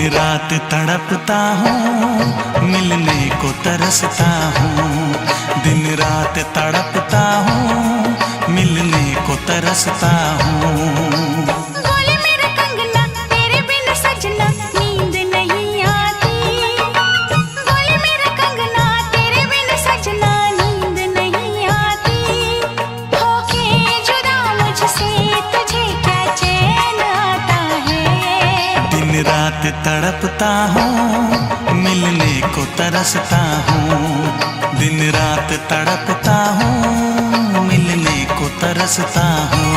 रात तड़पता हूँ, मिलने को तरसता हूँ। दिन रात तड़पता हूँ, मिलने को तरसता हूँ। बोले मेरा कंगना तेरे बिन सजना नींद नहीं आती। बोले मेरा कंगना तेरे बिन सजना नींद नहीं आती। होके जुदा मुझसे तुझे क्या चैन आता है। दिन रात तड़पता हूँ, मिलने को तरसता हूँ। दिन रात तड़पता हूँ, मिलने को तरसता हूँ।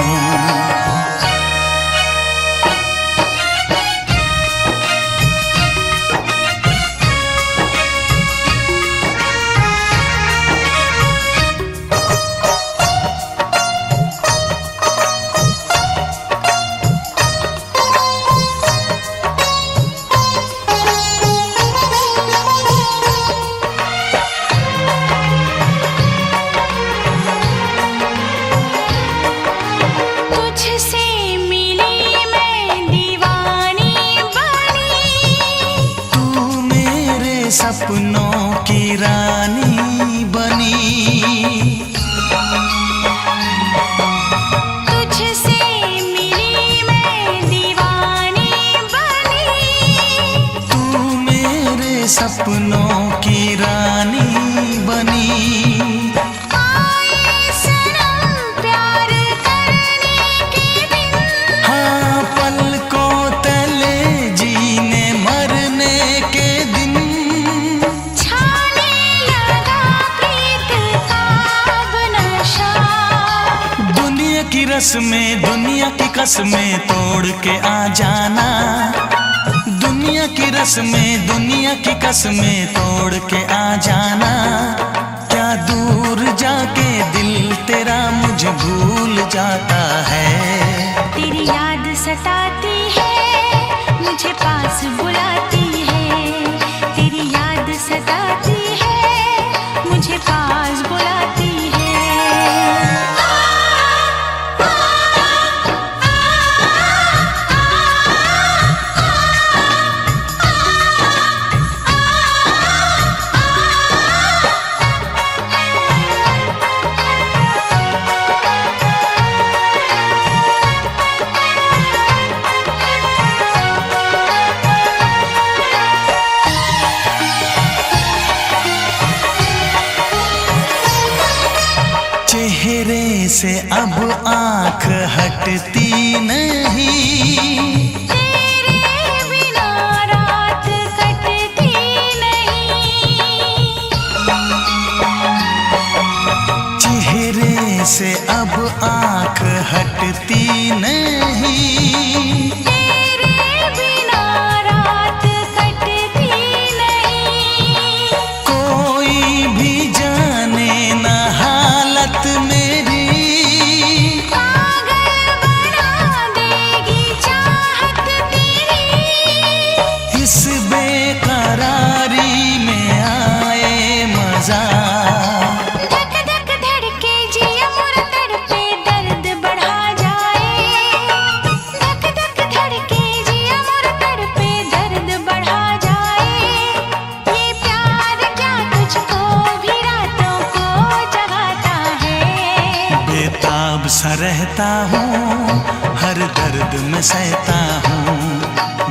सपनों की रानी बनी, तुझसे मिली मैं दीवानी बनी। तू मेरे सपनों की रानी बनी। आए सनम प्यार करने के दिन, हाँ पलकों तले जीने मरने के दिन। की रस्में दुनिया की कसमें तोड़ के आ जाना। दुनिया की रस्में दुनिया की कसमें तोड़ के आ जाना। क्या दूर जाके दिल तेरा मुझे भूल जाता है। तेरी याद सताती है, मुझे पास बुलाती है। तेरी याद सताती है, मुझे पास बुलाती है। चेहरे से अब आँख हटती नहीं। तेरे बिना रात कटती नहीं। चेहरे से अब आँख हटती नहीं। तेरे बिना रात कटती नहीं। कोई भी जाने ना हालत मेरी। पागल बना देगी चाहत तेरी। इस बेकरारी में आए मजा। धक धक धड़के जिया मोर तड़पे दर्द बढ़ा जाए। धक धक धड़के जिया मोर तड़पे दर्द बढ़ा जाए। ये प्यार क्या तुझको भी रातों को जगाता है। बेताब सा रहता हूँ, हर दर्द में सहता हूँ।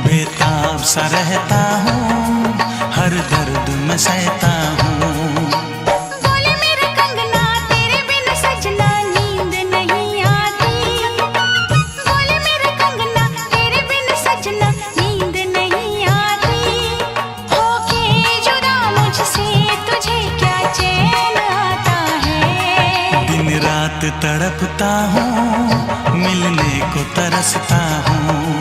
बेताब सा रहता हूँ, हर दर्द में सहता हूँ। बोले मेरा कंगना तेरे बिन सजना नींद नहीं आती। बोले मेरा कंगना तेरे बिन सजना नींद नहीं आती। होके जुदा मुझसे तुझे क्या चैन आता है। दिन रात तड़पता हूँ, मिलने को तरसता हूँ।